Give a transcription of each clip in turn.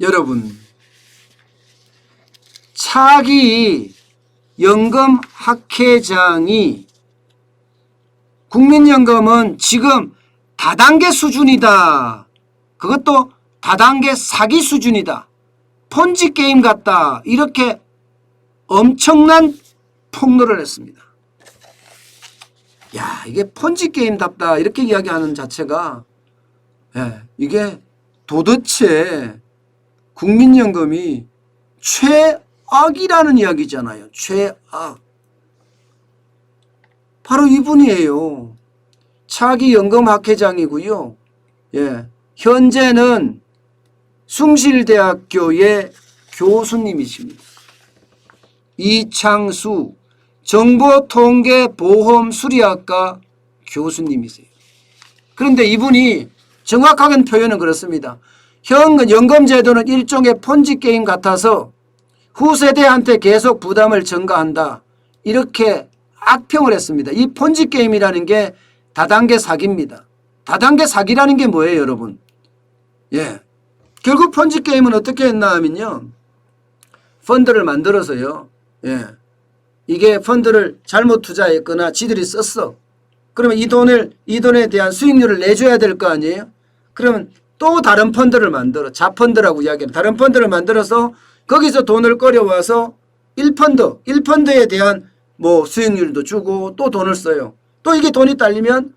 여러분, 차기 연금 학회장이 국민연금은 지금 다단계 수준이다. 그것도 다단계 사기 수준이다. 폰지 게임 같다. 이렇게 엄청난 폭로를 했습니다. 야, 이게 폰지 게임답다. 이렇게 이야기하는 자체가 이게 도대체 국민연금이 최악이라는 이야기잖아요. 최악. 바로 이분이에요. 차기 연금학회장이고요. 현재는 숭실대학교의 교수님이십니다. 이창수 정보통계보험수리학과 교수님이세요. 그런데 이분이 정확하게 표현은 그렇습니다. 현 연금제도는 일종의 폰지게임 같아서 후세대한테 계속 부담을 전가한다. 이렇게 악평을 했습니다. 이 폰지게임이라는 게 다단계 사기입니다. 다단계 사기라는 게 뭐예요, 여러분? 결국 폰지게임은 어떻게 했나 하면요. 펀드를 만들어서요. 이게 펀드를 잘못 투자했거나 지들이 썼어. 그러면 이 돈에 대한 수익률을 내줘야 될 거 아니에요? 그러면 또 다른 펀드를 만들어. 자펀드라고 이야기합니다. 다른 펀드를 만들어서 거기서 돈을 끌어와서 1펀드에 대한 수익률도 주고 또 돈을 써요. 또 이게 돈이 딸리면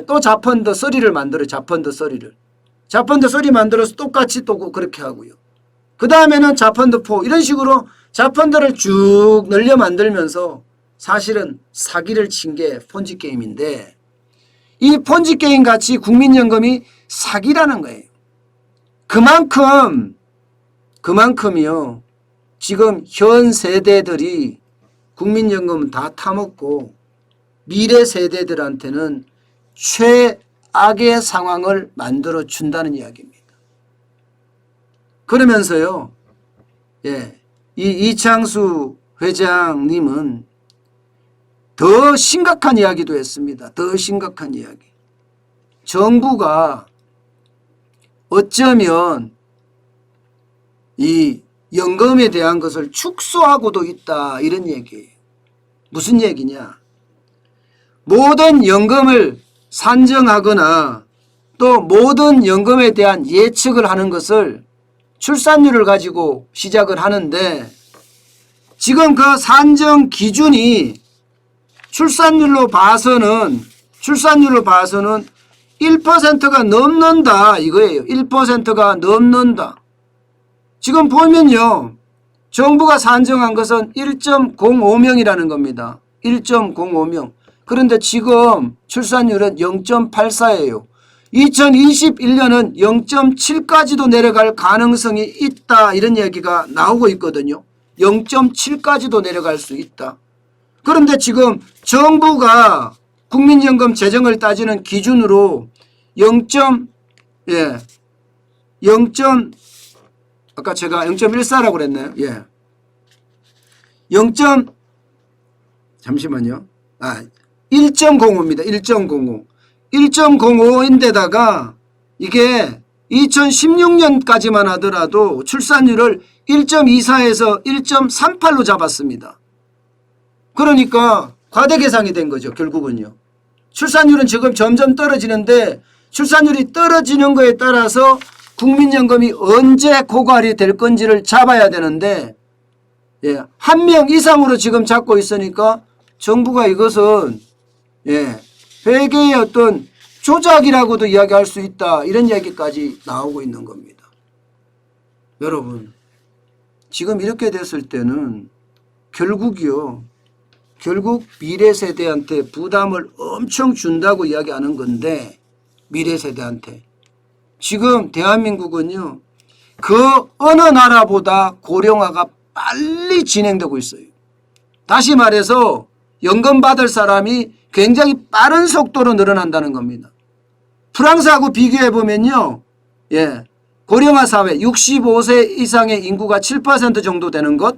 또 자펀드 3를 만들어요. 자펀드 3를. 자펀드 3 만들어서 똑같이 또 그렇게 하고요. 그 다음에는 자펀드 4 이런 식으로 자펀드를 쭉 늘려 만들면서 사실은 사기를 친 게 폰지게임인데 이 폰지게임 같이 국민연금이 사기라는 거예요. 그만큼이요. 지금 현 세대들이 국민연금 다 타먹고 미래 세대들한테는 최악의 상황을 만들어 준다는 이야기입니다. 그러면서요. 이 이창수 회장님은 더 심각한 이야기도 했습니다. 더 심각한 이야기. 정부가 어쩌면 이 연금에 대한 것을 축소하고도 있다. 이런 얘기예요. 무슨 얘기냐. 모든 연금을 산정하거나 또 모든 연금에 대한 예측을 하는 것을 출산율을 가지고 시작을 하는데 지금 그 산정 기준이 출산율로 봐서는 1%가 넘는다 이거예요. 1%가 넘는다. 지금 보면요. 정부가 산정한 것은 1.05명이라는 겁니다. 1.05명. 그런데 지금 출산율은 0.84예요. 2021년은 0.7까지도 내려갈 가능성이 있다. 이런 얘기가 나오고 있거든요. 0.7까지도 내려갈 수 있다. 그런데 지금 정부가 국민연금 재정을 따지는 기준으로 아까 제가 0.14라고 그랬나요? 1.05입니다. 1.05인데다가 이게 2016년까지만 하더라도 출산율을 1.24에서 1.38로 잡았습니다. 그러니까 과대계상이 된 거죠. 결국은요. 출산율은 지금 점점 떨어지는데 출산율이 떨어지는 거에 따라서 국민연금이 언제 고갈이 될 건지를 잡아야 되는데 1명 이상으로 지금 잡고 있으니까 정부가 이것은 회계의 어떤 조작이라고도 이야기할 수 있다. 이런 얘기까지 나오고 있는 겁니다. 여러분 지금 이렇게 됐을 때는 결국 미래 세대한테 부담을 엄청 준다고 이야기하는 건데 미래 세대한테 지금 대한민국은요. 그 어느 나라보다 고령화가 빨리 진행되고 있어요. 다시 말해서 연금 받을 사람이 굉장히 빠른 속도로 늘어난다는 겁니다. 프랑스하고 비교해 보면요. 고령화 사회 65세 이상의 인구가 7% 정도 되는 것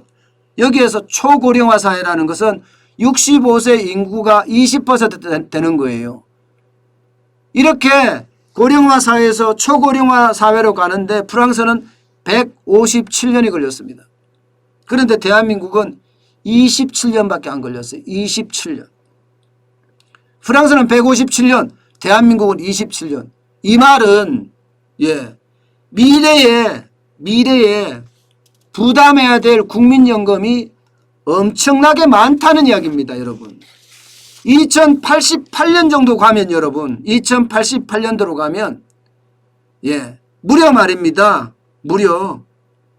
여기에서 초고령화 사회라는 것은 65세 인구가 20% 되는 거예요. 이렇게 고령화 사회에서 초고령화 사회로 가는데 프랑스는 157년이 걸렸습니다. 그런데 대한민국은 27년밖에 안 걸렸어요. 27년. 프랑스는 157년, 대한민국은 27년. 이 말은 미래에 부담해야 될 국민연금이 엄청나게 많다는 이야기입니다. 여러분. 2088년 정도 가면 여러분 2088년도로 가면 무려 말입니다. 무려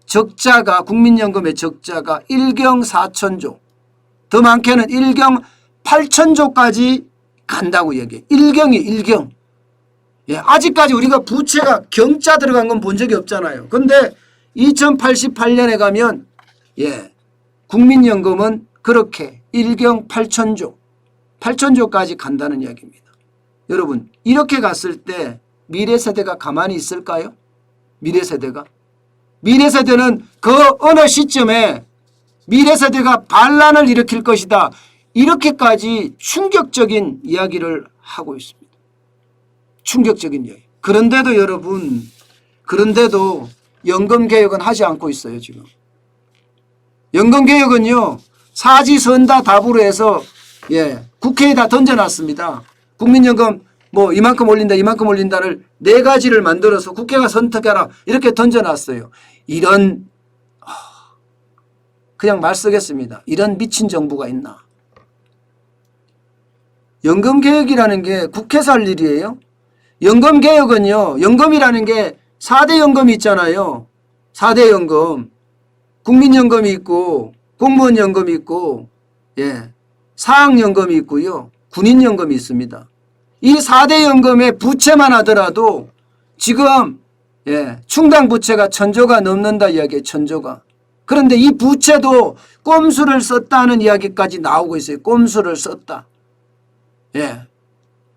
적자가 국민연금의 적자가 1경 4천조 더 많게는 1경 8천조까지 간다고 얘기해요. 1경이 1경. 아직까지 우리가 부채가 경자 들어간 건 본 적이 없잖아요. 그런데 2088년에 가면 국민연금은 그렇게 1경 8천조까지 간다는 이야기입니다. 여러분 이렇게 갔을 때 미래 세대가 가만히 있을까요? 미래 세대는 그 어느 시점에 미래 세대가 반란을 일으킬 것이다. 이렇게까지 충격적인 이야기를 하고 있습니다. 충격적인 이야기. 그런데도 여러분 연금개혁은 하지 않고 있어요. 지금 연금개혁은요 사지선다답으로 해서 국회에다 던져놨습니다. 국민연금 뭐 이만큼 올린다를 4가지를 만들어서 국회가 선택해라 이렇게 던져놨어요. 이런 그냥 말 쓰겠습니다. 이런 미친 정부가 있나. 연금개혁이라는 게 국회에서 할 일이에요. 연금개혁은요 연금이라는 게 4대 연금이 있잖아요. 4대 연금. 국민연금이 있고 공무원 연금이 있고 사학연금이 있고요. 군인연금이 있습니다. 이 4대 연금의 부채만 하더라도 지금 충당 부채가 1000조가 넘는다 이야기예요. 1000조가. 그런데 이 부채도 꼼수를 썼다는 이야기까지 나오고 있어요. 꼼수를 썼다.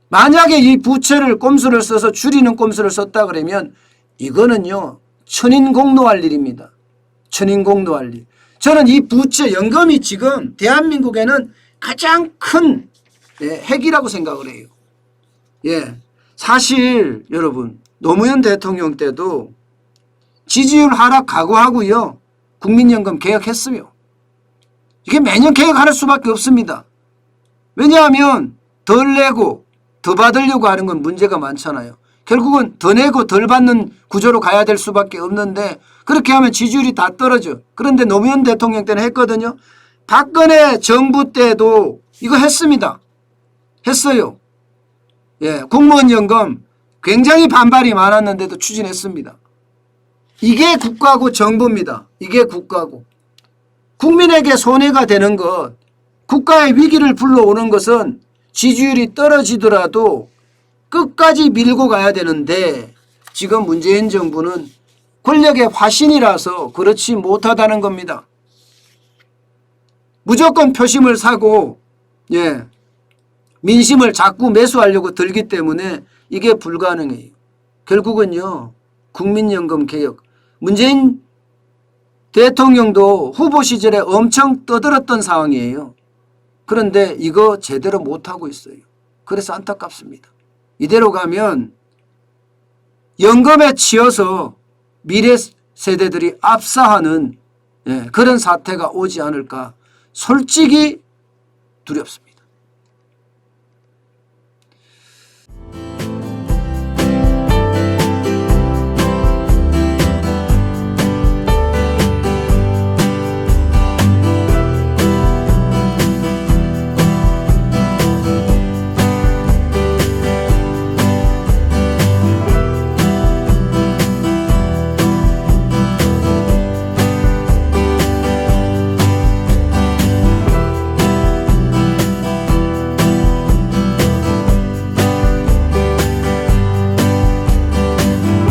만약에 이 부채를 꼼수를 써서 줄이는 꼼수를 썼다 그러면 이거는요 천인공노할 일입니다. 천인공노할 일. 저는 이 부채 연금이 지금 대한민국에는 가장 큰 핵이라고 생각을 해요. 사실 여러분 노무현 대통령 때도 지지율 하락 각오하고요 국민연금 개혁했어요. 이게 매년 개혁할 수밖에 없습니다. 왜냐하면 덜 내고 더 받으려고 하는 건 문제가 많잖아요. 결국은 더 내고 덜 받는 구조로 가야 될 수밖에 없는데 그렇게 하면 지지율이 다 떨어져. 그런데 노무현 대통령 때는 했거든요. 박근혜 정부 때도 이거 했습니다. 했어요. 공무원 연금 굉장히 반발이 많았는데도 추진했습니다. 이게 국가고 정부입니다. 이게 국가고. 국민에게 손해가 되는 것, 국가의 위기를 불러오는 것은 지지율이 떨어지더라도 끝까지 밀고 가야 되는데 지금 문재인 정부는 권력의 화신이라서 그렇지 못하다는 겁니다. 무조건 표심을 사고 민심을 자꾸 매수하려고 들기 때문에 이게 불가능해요. 결국은요 국민연금 개혁. 문재인 대통령도 후보 시절에 엄청 떠들었던 상황이에요. 그런데 이거 제대로 못하고 있어요. 그래서 안타깝습니다. 이대로 가면 연금에 치여서 미래 세대들이 압사하는 그런 사태가 오지 않을까 솔직히 두렵습니다.